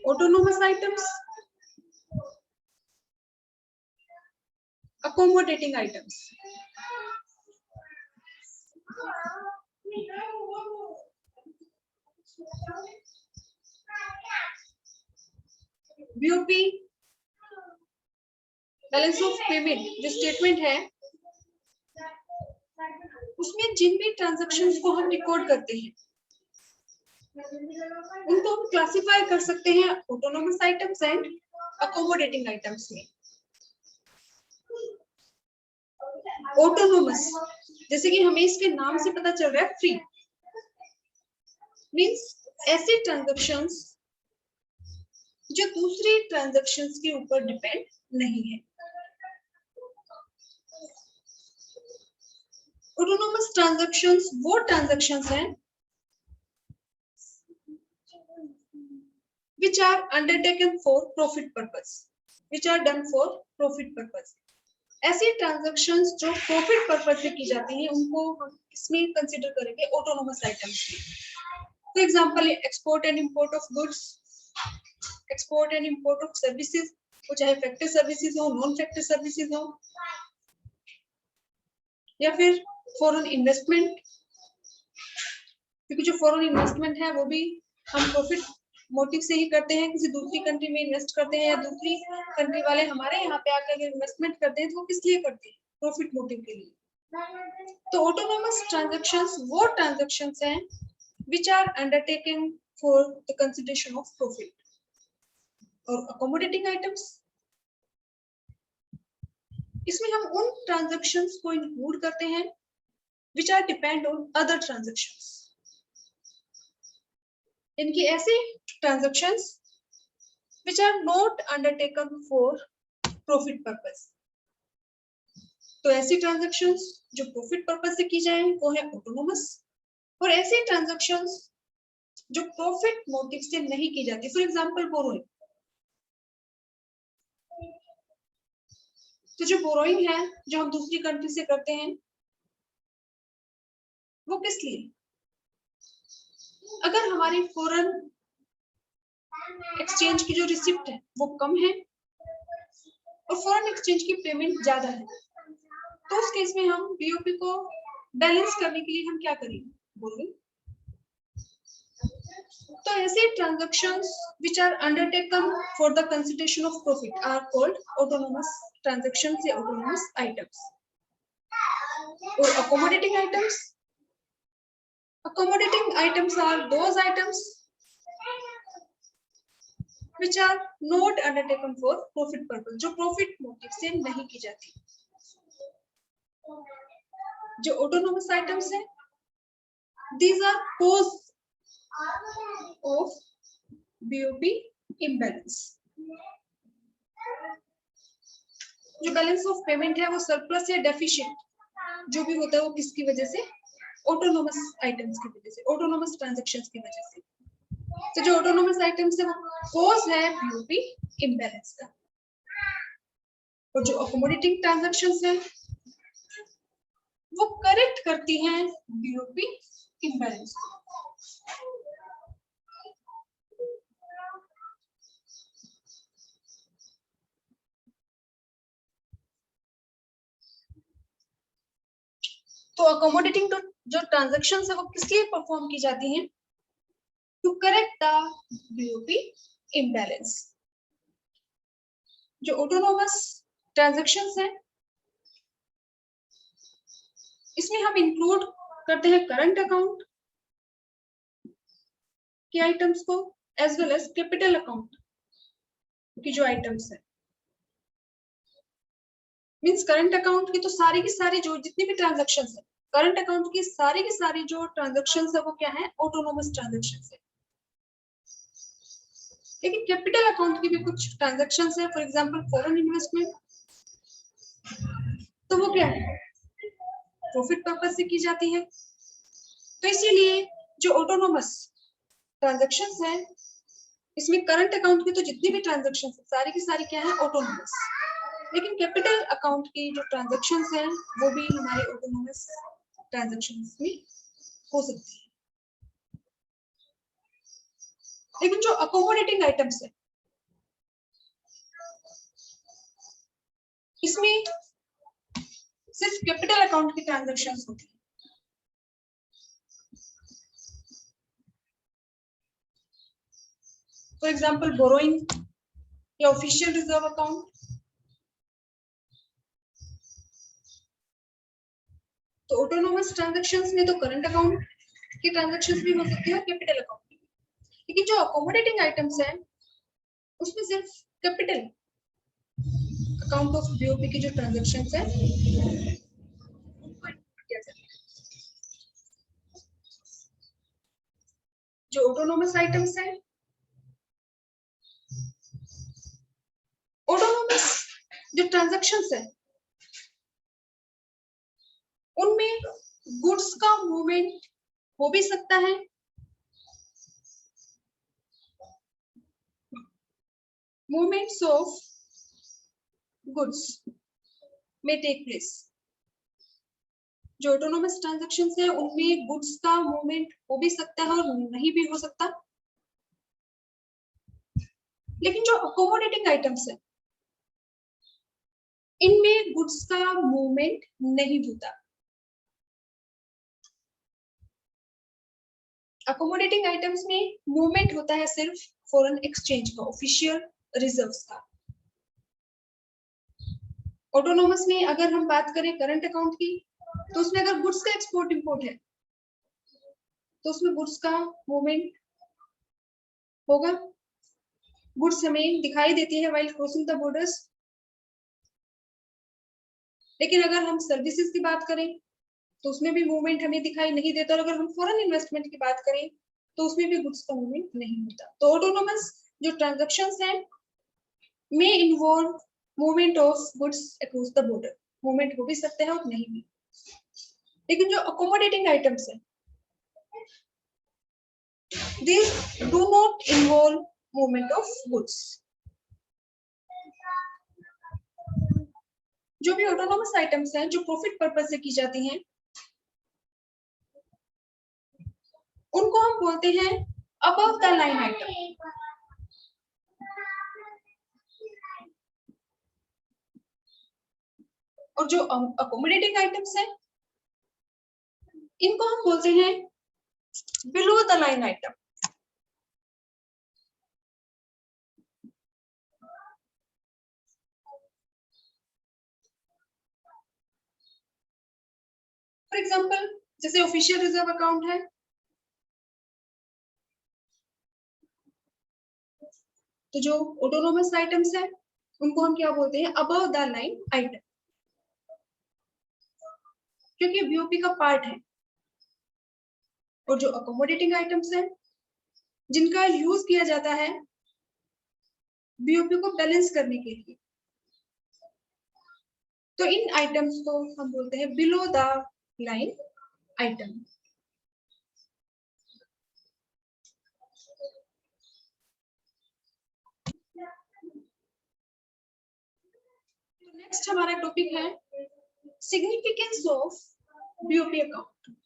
autonomous items, accommodating items. BOP balance of payment जो statement है उसमें जिन भी ट्रांजैक्शंस को हम रिकॉर्ड करते हैं उनको हम क्लासिफाई कर सकते हैं autonomous items and accommodating items में। ऑटोनोमस जैसे कि हमें इसके नाम से पता चल रहा है फ्री, मींस ऐसे ट्रांजैक्शंस जो दूसरी ट्रांजैक्शंस के ऊपर डिपेंड नहीं है। ऑटोनोमस ट्रांजैक्शंस वो ट्रांजैक्शंस हैं which are undertaken for profit purpose, which are done for profit purpose. ऐसी ट्रांजैक्शंस जो प्रॉफिट पर्पस से की जाती हैं उनको हम इसमें कंसीडर करेंगे ऑटोनोमस आइटम्स में। For example export and import of goods, export and import of services, वो चाहे फैक्टर सर्विसेज हो, नॉन फैक्टर सर्विसेज हो, या फिर फॉरेन इन्वेस्टमेंट, क्योंकि जो फॉरेन इन्वेस्टमेंट है वो भी हम प्रॉफिट मोटिव से ही करते हैं। किसी दूसरी कंट्री में इन्वेस्ट करते हैं या दूसरी कंट्री वाले हमारे यहाँ पे आकर इन्वेस्टमेंट करते हैं तो वो किस लिए करते हैं? प्रॉफिट मोटिव के लिए। तो ऑटोनोमस ट्रांजैक्शंस वो ट्रांजैक्शंस हैं which are undertaken for the consideration of profit. और accommodating items, इसमें हम उन ट्रांजैक्शंस को इंक्लूड करते हैं which are depend on other transactions. इनकी ऐसी transactions which are not undertaken for profit purpose. तो ऐसी ट्रांजैक्शंस जो प्रॉफिट पर्पस से की जाए वो है ऑटोनोमस, और ऐसी ट्रांजैक्शंस जो प्रॉफिट मोटिव से नहीं की जाती, फॉर एग्जांपल बोरोइंग। तो जो बोरोइंग है जो हम दूसरी कंट्री से करते हैं वो किस लिए? अगर हमारी फॉरेन एक्सचेंज की जो रिसिप्ट है वो कम है और फॉरेन एक्सचेंज की पेमेंट ज्यादा है, तो उस केस में हम बीओपी को बैलेंस करने के लिए हम क्या करेंगे? बोरोइंग। तो ऐसे transactions which are undertaken for the consideration of profit are called autonomous transactions या autonomous items. और accommodating items, accommodating items are those items which are not undertaken for profit purpose, जो profit motive से नहीं की जाती। जो autonomous items है these are cause of BOP imbalance. जो बैलेंस ऑफ पेमेंट है वो सरप्लस या डेफिशिएंट जो भी होता है वो किसकी वजह से? ऑटोनोमस आइटम्स की वजह से, ऑटोनोमस ट्रांजैक्शंस की वजह से। तो जो ऑटोनोमस आइटम्स है वो कॉज है BOP इम्बैलेंस का, और जो अकोमोडेटिंग ट्रांजैक्शंस है वो करेक्ट करती हैं BOP इम्बैलेंस को। तो अकोमोडेटिंग जो ट्रांजैक्शंस है वो किस लिए परफॉर्म की जाती हैं? To correct the BOP imbalance. जो ऑटोनोमस ट्रांजैक्शंस है इसमें हम इंक्लूड करते हैं करंट अकाउंट के आइटम्स को as well as capital account की जो आइटम्स है। मींस करंट अकाउंट की तो सारी की सारी जो जितनी भी ट्रांजैक्शंस है, करंट अकाउंट की सारी जो ट्रांजैक्शंस है वो क्या है? ऑटोनोमस ट्रांजैक्शंस है। लेकिन कैपिटल अकाउंट की भी कुछ ट्रांजैक्शंस है, फॉर एग्जांपल फॉरेन इन्वेस्टमेंट, तो वो क्या है? प्रॉफिट पर्पस से की जाती है। तो इसीलिए जो ऑटोनोमस ट्रांजैक्शंस है इसमें करंट अकाउंट की तो जितनी भी ट्रांजैक्शंस है सारी की सारी क्या है? ऑटोनोमस। लेकिन कैपिटल अकाउंट की जो ट्रांजैक्शंस है वो भी हमारे ऑटोनोमस ट्रांजैक्शंस में हो सकती है। लेकिन जो अकोमोडेटिंग आइटम्स है इसमें सिर्फ कैपिटल अकाउंट की ट्रांजैक्शंस होती है। फॉर एग्जांपल बोरोइंग या ऑफिशियल रिजर्व अकाउंट, तो ऑटोनोमस ट्रांजैक्शंस में तो करंट अकाउंट की ट्रांजैक्शंस भी हो सकती है और कैपिटल अकाउंट की, लेकिन जो अकोमोडेटिंग आइटम्स है उसमें सिर्फ कैपिटल अकाउंट ऑफ बीओपी की जो ट्रांजैक्शंस है उनको include किया जाता है। जो ऑटोनोमस आइटम्स है, ऑटोनोमस जो ट्रांजैक्शंस है उनमें गुड्स का मूवमेंट हो भी सकता है, मूवमेंट्स ऑफ गुड्स में टेक प्लेस। जो ऑटोनोमस ट्रांजैक्शंस है उनमें गुड्स का मूवमेंट हो भी सकता है और नहीं भी हो सकता, लेकिन जो अकोमोडेटिंग आइटम्स है इनमें गुड्स का मूवमेंट नहीं होता। अकोमोडेटिंग आइटम्स में मूवमेंट होता है सिर्फ फॉरेन एक्सचेंज का, ऑफिशियल रिजर्व्स का। ऑटोनोमस में अगर हम बात करें करंट अकाउंट की, तो उसमें अगर गुड्स का एक्सपोर्ट इंपोर्ट है तो उसमें गुड्स का मूवमेंट होगा, गुड्स हमें दिखाई देती है व्हाइल क्रॉसिंग द बॉर्डर्स। लेकिन अगर हम सर्विसेज की बात करें तो उसमें भी मूवमेंट हमें दिखाई नहीं देता, और अगर हम फॉरेन इन्वेस्टमेंट की बात करें तो उसमें भी गुड्स का मूवमेंट नहीं होता। तो ऑटोनोमस जो ट्रांजैक्शंस हैं में involve movement of goods across the border, movement हो भी सकते हैं और नहीं भी। लेकिन जो अकोमोडेटिंग आइटम्स है these do not involve movement of goods। जो भी ऑटोनोमस आइटम्स हैं जो प्रॉफिट पर्पस से की जाती हैं उनको हम बोलते हैं अबव द लाइन आइटम। और जो अकोमोडेटिंग आइटम्स हैं इनको हम बोलते हैं below the line item. For example जैसे ऑफिशियल रिजर्व अकाउंट है, तो जो ऑटोनोमस आइटम्स है उनको हम क्या बोलते हैं अबव द लाइन आइटम, क्योंकि बीओपी का पार्ट है। और जो अकोमोडेटिंग आइटम्स है जिनका यूज किया जाता है बीओपी को बैलेंस करने के लिए, तो इन आइटम्स को हम बोलते हैं बिलो द लाइन आइटम। तो नेक्स्ट हमारा टॉपिक है significance of BOP account.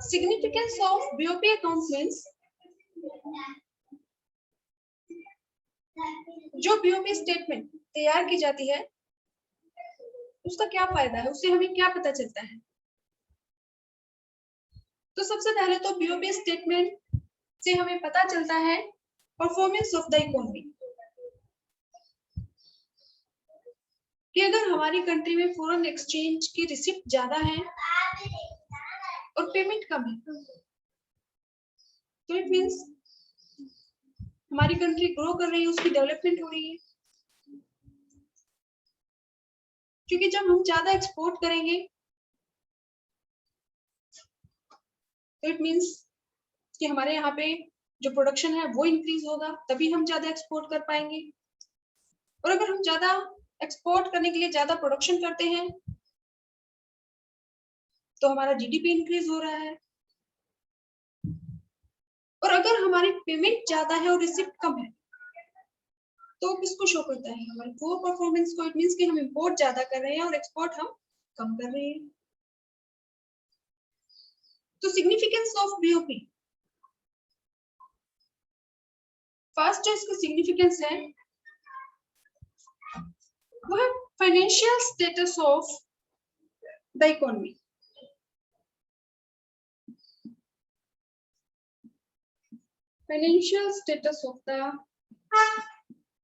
Significance of BOP account means जो बीओपी स्टेटमेंट तैयार की जाती है उसका क्या फायदा है, उससे हमें क्या पता चलता है। तो सबसे पहले तो बीओपी स्टेटमेंट से हमें पता चलता है परफॉर्मेंस ऑफ द इकोनॉमी, कि अगर हमारी कंट्री में फॉरेन एक्सचेंज की रिसिप्ट ज्यादा है और पेमेंट कम है तो इट मींस हमारी कंट्री ग्रो कर रही है, उसकी डेवलपमेंट हो रही है। क्योंकि जब हम ज्यादा एक्सपोर्ट करेंगे तो इट मींस कि हमारे यहाँ पे जो प्रोडक्शन है वो इंक्रीज होगा, तभी हम ज्यादा एक्सपोर्ट कर पाएंगे। और अगर हम ज्यादा एक्सपोर्ट करने के लिए ज्यादा प्रोडक्शन करते हैं तो हमारा जीडीपी इंक्रीज हो रहा है। और अगर हमारी पेमेंट ज्यादा है और रिसिप्ट कम है तो किसको शो करता है? हमारे पुअर परफॉर्मेंस को। इट मींस कि हम इंपोर्ट ज्यादा कर रहे हैं और एक्सपोर्ट हम कम कर रहे हैं। तो सिग्निफिकेंस ऑफ बीओपी, फर्स्ट जो इसका सिग्निफिकेंस है वो है financial status of the economy. Financial status of the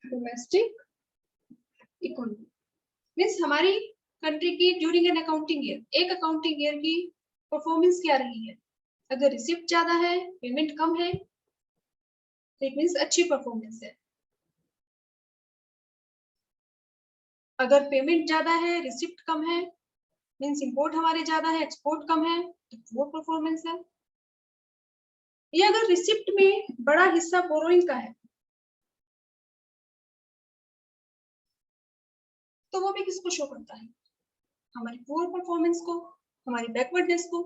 domestic economy means हमारी कंट्री की ड्यूरिंग एन अकाउंटिंग ईयर, एक अकाउंटिंग ईयर की परफॉर्मेंस क्या रही है। अगर रिसिप्ट ज्यादा है, पेमेंट कम है, तो इट मीन्स अच्छी परफॉर्मेंस है। अगर पेमेंट ज्यादा है, रिसिप्ट कम है, मीन्स इंपोर्ट हमारे ज्यादा है, एक्सपोर्ट कम है, तो वो परफॉर्मेंस है। ये अगर रिसिप्ट में बड़ा हिस्सा बोरोइंग का है, तो वो भी किसको शो करता है? हमारी पुअर परफॉर्मेंस को, हमारी बैकवर्डनेस को।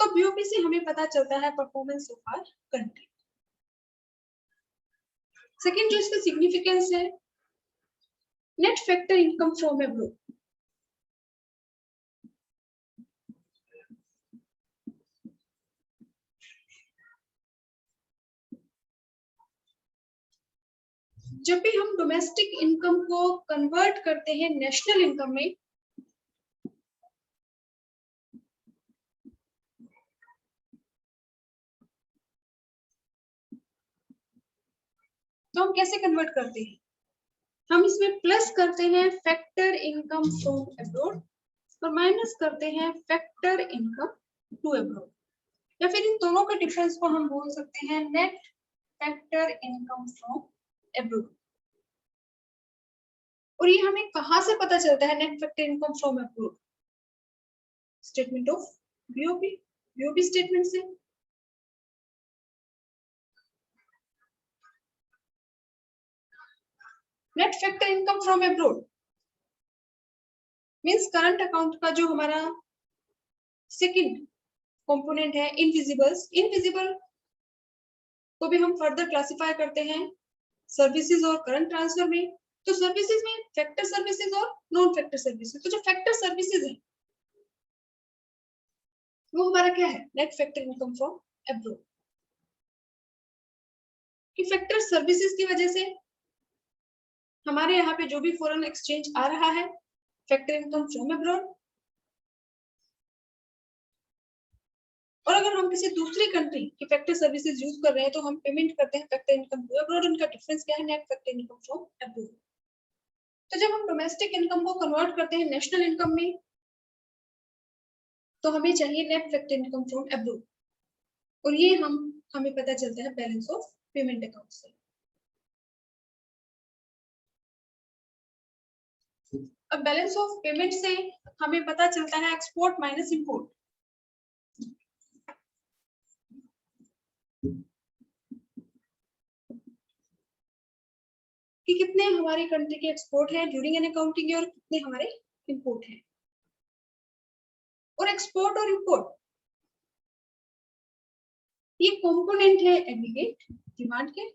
तो बीओपी से हमें पता चलता है performance of our country. Second जो इसका सिग्निफिकेंस है, net factor income from abroad. जब भी हम डोमेस्टिक इनकम को कन्वर्ट करते हैं नेशनल इनकम में, तो हम कैसे कन्वर्ट करते हैं? हम इसमें प्लस करते हैं फैक्टर इनकम फ्रॉम अब्रॉड और माइनस करते हैं फैक्टर इनकम टू अब्रॉड, या फिर इन दोनों के डिफरेंस को हम बोल सकते हैं net factor income from abroad. और ये हमें कहां से पता चलता है net factor income from abroad? Statement of BOP, BOP statement से। Net factor income from abroad means current account का जो हमारा सेकंड कंपोनेंट है इनविजिबल्स। इनविजिबल को भी हम फर्दर क्लासिफाई करते हैं सर्विसेज और करंट ट्रांसफर में। तो सर्विसेज में फैक्टर सर्विसेज और नॉन फैक्टर सर्विसेज। तो जो फैक्टर सर्विसेज है वो हमारा क्या है? Net factor income from abroad. कि फैक्टर सर्विसेज की वजह से हमारे यहाँ पे जो भी फॉरेन एक्सचेंज आ रहा है, फैक्टर इनकम फ्रॉम अब्रॉड। और अगर हम किसी दूसरी कंट्री की फैक्टर सर्विसेज यूज कर रहे हैं तो हम पेमेंट करते हैं फैक्टर इनकम टू अब्रॉड। उनका डिफरेंस क्या है? Net factor income from abroad. तो जब हम डोमेस्टिक इनकम को कन्वर्ट करते हैं नेशनल इनकम में, तो हमें चाहिए net factor income from abroad. और ये हमें पता चलता है बैलेंस ऑफ पेमेंट अकाउंट से। अब बैलेंस ऑफ पेमेंट से हमें पता चलता है एक्सपोर्ट माइनस इंपोर्ट। कि कितने हमारी कंट्री के एक्सपोर्ट है ड्यूरिंग एन अकाउंटिंग और कितने हमारे इंपोर्ट है। और एक्सपोर्ट और इंपोर्ट ये कंपोनेंट है एग्रीगेट डिमांड के।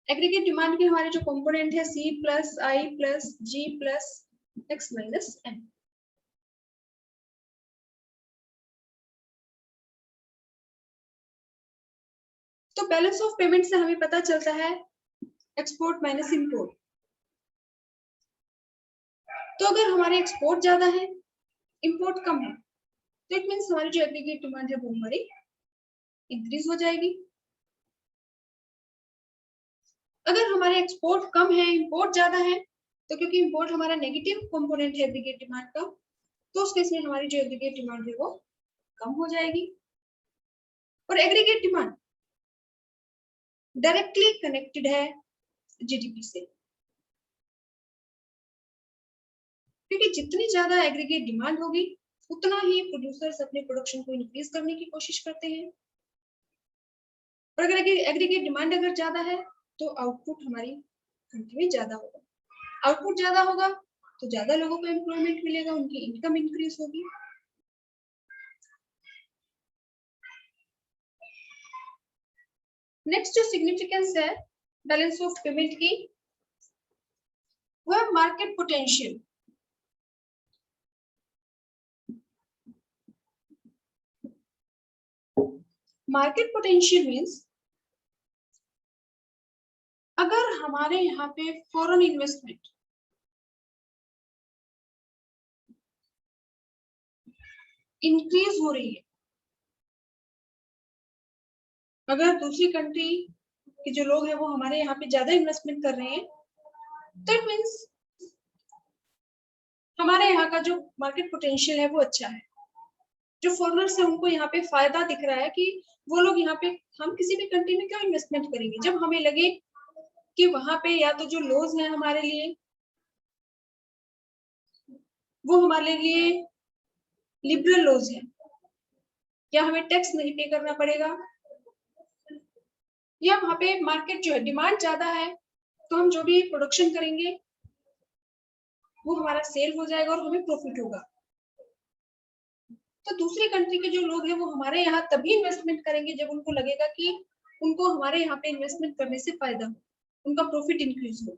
एग्रीगेट डिमांड के हमारे जो कंपोनेंट है सी प्लस आई प्लस जी प्लस एक्स माइनस एन। तो बैलेंस ऑफ पेमेंट से हमें पता चलता है एक्सपोर्ट माइनस इंपोर्ट। तो अगर हमारे एक्सपोर्ट ज्यादा है, इंपोर्ट कम है, तो इट मींस हमारी जो एग्रीगेट डिमांड है वो हमारी इंक्रीज हो जाएगी। अगर हमारे एक्सपोर्ट कम है, इंपोर्ट ज्यादा है, तो क्योंकि इंपोर्ट हमारा नेगेटिव कंपोनेंट है एग्रीगेट डिमांड का, तो उस केस में हमारी जो एग्रीगेट डिमांड है वो कम हो जाएगी। और एग्रीगेट डिमांड डायरेक्टली कनेक्टेड है जीडीपी से, क्योंकि जितनी ज्यादा एग्रीगेट डिमांड होगी उतना ही प्रोड्यूसर्स अपने प्रोडक्शन को इंक्रीज करने की कोशिश करते हैं। और अगर एग्रीगेट डिमांड अगर ज्यादा है तो आउटपुट हमारी कंट्री में ज्यादा होगा। आउटपुट ज्यादा होगा तो ज्यादा लोगों को एम्प्लॉयमेंट मिलेगा, उनकी इनकम इंक्रीज होगी। नेक्स्ट जो सिग्निफिकेंस है बैलेंस ऑफ पेमेंट की, वो है market potential. Market potential means अगर हमारे यहाँ पे फॉरेन इन्वेस्टमेंट इंक्रीज हो रही है, अगर दूसरी कंट्री के जो लोग हैं वो हमारे यहाँ पे ज्यादा इन्वेस्टमेंट कर रहे हैं, तो इट मीन्स हमारे यहाँ का जो मार्केट पोटेंशियल है वो अच्छा है। जो फॉरेनर्स है उनको यहाँ पे फायदा दिख रहा है कि वो लोग यहाँ पे, हम किसी भी कंट्री में क्यों इन्वेस्टमेंट करेंगे जब हमें लगे कि वहां पे या तो जो लॉज है हमारे लिए वो हमारे लिए लिबरल लॉज है, या हमें टैक्स नहीं पे करना पड़ेगा, या वहां पे मार्केट जो है डिमांड ज्यादा है, तो हम जो भी प्रोडक्शन करेंगे वो हमारा सेल हो जाएगा और हमें प्रॉफिट होगा। तो दूसरी कंट्री के जो लोग हैं वो हमारे यहाँ तभी इन्वेस्टमेंट करेंगे जब उनको लगेगा कि उनको हमारे यहाँ पे इन्वेस्टमेंट करने से फायदा हो, उनका प्रॉफिट इंक्रीज हो।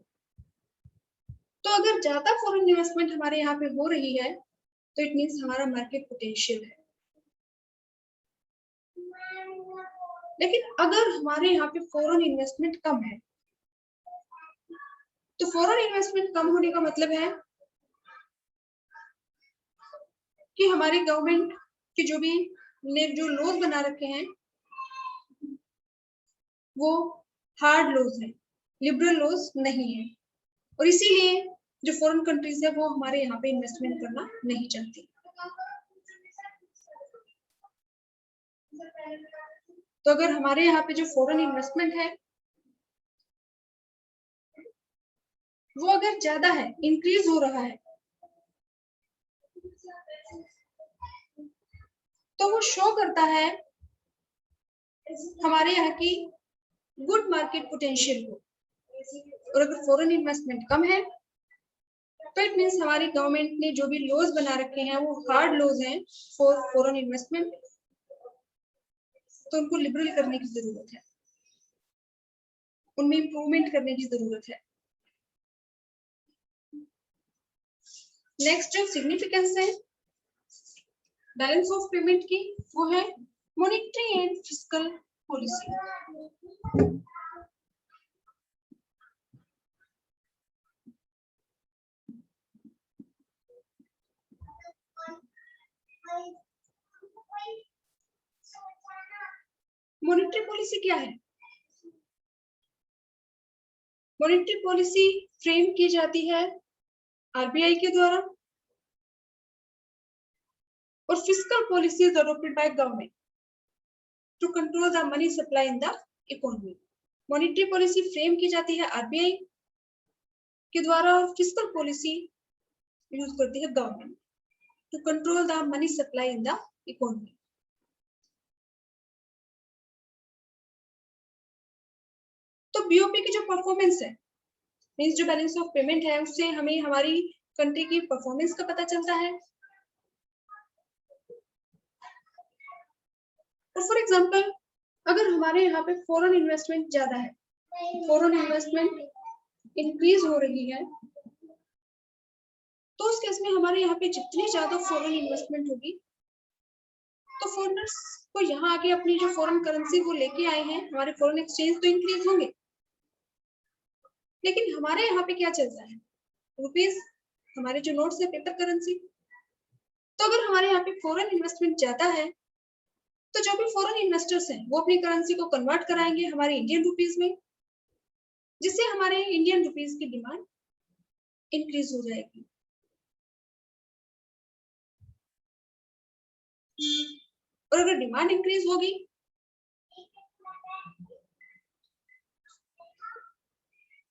तो अगर ज्यादा फॉरेन इन्वेस्टमेंट हमारे यहाँ पे हो रही है तो इट मीन्स हमारा मार्केट पोटेंशियल है। लेकिन अगर हमारे यहाँ पे फॉरेन इन्वेस्टमेंट कम है, तो फॉरेन इन्वेस्टमेंट कम होने का मतलब है कि हमारी गवर्नमेंट के जो भी ने जो लॉज बना रखे हैं वो हार्ड लॉज है, लिबरल लॉज नहीं है, और इसीलिए जो फॉरेन कंट्रीज है वो हमारे यहाँ पे इन्वेस्टमेंट करना नहीं चाहती। तो अगर हमारे यहाँ पे जो फॉरेन इन्वेस्टमेंट है वो अगर ज्यादा है, इंक्रीज हो रहा है, तो वो शो करता है हमारे यहाँ की गुड मार्केट पोटेंशियल को। और अगर फॉरेन इन्वेस्टमेंट कम है तो इट मीन्स हमारी गवर्नमेंट ने जो भी लॉज बना रखे हैं वो हार्ड लॉज हैं फॉर फॉरेन इन्वेस्टमेंट, तो उनको लिबरल करने की जरूरत है, उनमें इंप्रूवमेंट करने की जरूरत है। नेक्स्ट जो सिग्निफिकेंस है बैलेंस ऑफ पेमेंट की वो है monetary and fiscal policy. Monetary policy क्या है? मॉनेटरी पॉलिसी फ्रेम की जाती है आरबीआई के द्वारा, और fiscal policy is adopted by government to control the money supply in the economy. Monetary policy frame की जाती है आरबीआई के द्वारा और फिस्कल पॉलिसी यूज करती है government to control the money supply in the economy. तो बीओपी की जो परफॉर्मेंस है, मींस जो बैलेंस ऑफ पेमेंट है, उससे हमें हमारी कंट्री की परफॉर्मेंस का पता चलता है। और फॉर एग्जांपल अगर हमारे यहाँ पे फॉरेन इन्वेस्टमेंट ज्यादा है, फॉरेन इन्वेस्टमेंट इंक्रीज हो रही है, तो उस केस में हमारे यहाँ पे जितनी ज्यादा फॉरेन इन्वेस्टमेंट होगी तो फॉरेनर्स को यहाँ आके अपनी जो फॉरेन करेंसी वो लेके आए हैं, हमारे फॉरेन एक्सचेंज तो इंक्रीज होंगे। लेकिन हमारे यहाँ पे क्या चलता है, रुपीज, हमारे जो नोट्स है पेपर करेंसी। तो अगर हमारे यहाँ पे फॉरेन इन्वेस्टमेंट ज्यादा है तो जो भी फॉरेन इन्वेस्टर्स हैं वो अपनी करेंसी को कन्वर्ट कराएंगे हमारे इंडियन रुपीज में, जिससे हमारे इंडियन रुपीज की डिमांड इंक्रीज हो जाएगी। और अगर डिमांड इंक्रीज होगी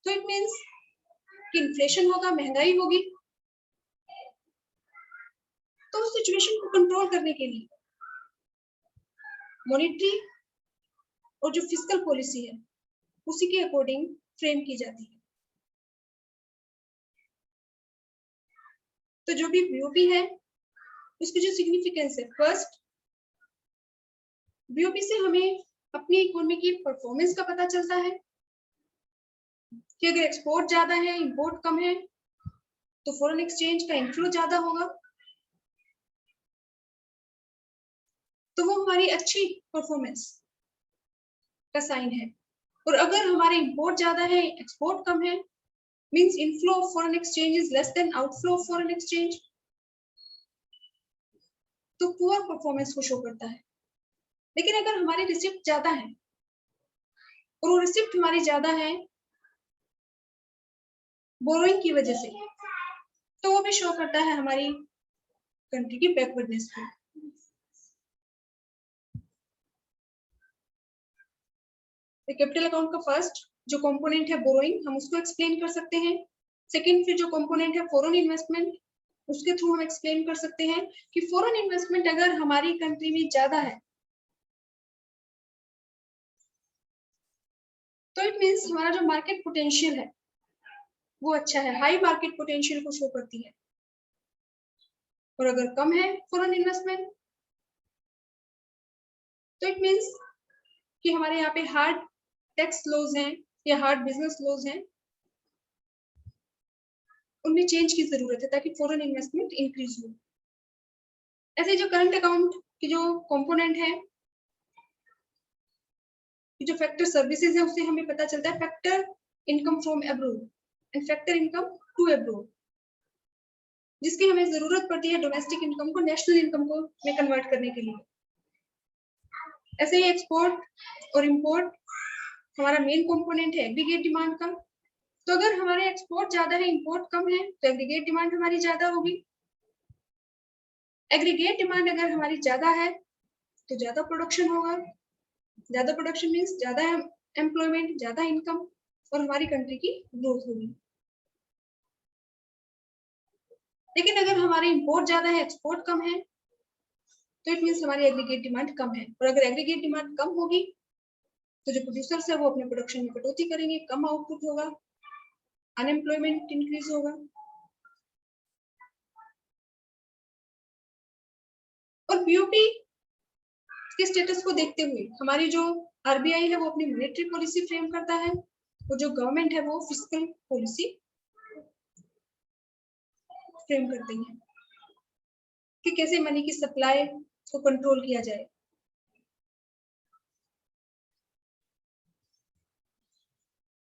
तो इट मींस कि इन्फ्लेशन होगा, महंगाई होगी। तो उस सिचुएशन को कंट्रोल करने के लिए मॉनेटरी और जो फिस्कल पॉलिसी है उसी के अकॉर्डिंग फ्रेम की जाती है। तो जो भी बीओपी है उसकी जो सिग्निफिकेंस है, फर्स्ट बीओपी से हमें अपनी इकोनॉमी की परफॉर्मेंस का पता चलता है, कि अगर एक्सपोर्ट ज्यादा है, इंपोर्ट कम है, तो फॉरेन एक्सचेंज का इनफ्लो ज्यादा होगा, तो वो हमारी अच्छी परफॉर्मेंस का साइन है। और अगर हमारे इंपोर्ट ज्यादा है, एक्सपोर्ट कम है, means inflow of foreign exchange is less than outflow of foreign exchange, तो पुअर परफॉर्मेंस को शो करता है। लेकिन अगर हमारी रिसिप्ट ज्यादा है और वो रिसिप्ट हमारी ज्यादा है बोरोइंग की वजह से, तो वो भी शो करता है हमारी कंट्री की बैकवर्डनेस को। कैपिटल अकाउंट का फर्स्ट जो कंपोनेंट है बोरोइंग, हम उसको एक्सप्लेन कर सकते हैं। सेकंड फिर जो कंपोनेंट है फॉरेन इन्वेस्टमेंट, उसके थ्रू हम एक्सप्लेन कर सकते हैं कि फॉरेन इन्वेस्टमेंट अगर हमारी कंट्री में ज्यादा है तो इट मींस हमारा जो मार्केट पोटेंशियल है वो अच्छा है, हाई मार्केट पोटेंशियल को शो करती है। और अगर कम है फॉरेन इन्वेस्टमेंट तो इट मींस कि हमारे यहाँ पे हार्ड टैक्स लॉज हैं या हार्ड बिजनेस लॉज हैं, उनमें चेंज की जरूरत है ताकि फॉरेन इन्वेस्टमेंट इंक्रीज हो। ऐसे जो करंट अकाउंट की जो कंपोनेंट है, जो फैक्टर सर्विसेज है, उससे हमें पता चलता है factor income from abroad and factor income to abroad, जिसकी हमें जरूरत पड़ती है डोमेस्टिक इनकम को नेशनल इनकम को में कन्वर्ट करने के लिए। ऐसे ही एक्सपोर्ट और इंपोर्ट हमारा मेन कंपोनेंट है एग्रीगेट डिमांड का। तो अगर हमारे एक्सपोर्ट ज्यादा है, इंपोर्ट कम है, तो एग्रीगेट डिमांड हमारी ज्यादा होगी। एग्रीगेट डिमांड अगर हमारी ज्यादा है तो ज्यादा प्रोडक्शन होगा, ज्यादा प्रोडक्शन मीन्स ज्यादा एम्प्लॉयमेंट, ज्यादा इनकम और हमारी कंट्री की ग्रोथ होगी। लेकिन अगर हमारी इंपोर्ट ज्यादा है, एक्सपोर्ट कम है, तो इट मीन्स हमारी एग्रीगेट डिमांड कम है। और अगर एग्रीगेट डिमांड कम होगी तो जो प्रोड्यूसर्स है वो अपने प्रोडक्शन में कटौती करेंगे, कम आउटपुट होगा, अनएम्प्लॉयमेंट इंक्रीज होगा। और पीओपी के स्टेटस को देखते हुए हमारी जो आरबीआई है वो अपनी मॉनेटरी पॉलिसी फ्रेम करता है और जो गवर्नमेंट है वो फिस्कल पॉलिसी फ्रेम करती है कि कैसे मनी की सप्लाई को कंट्रोल किया जाए।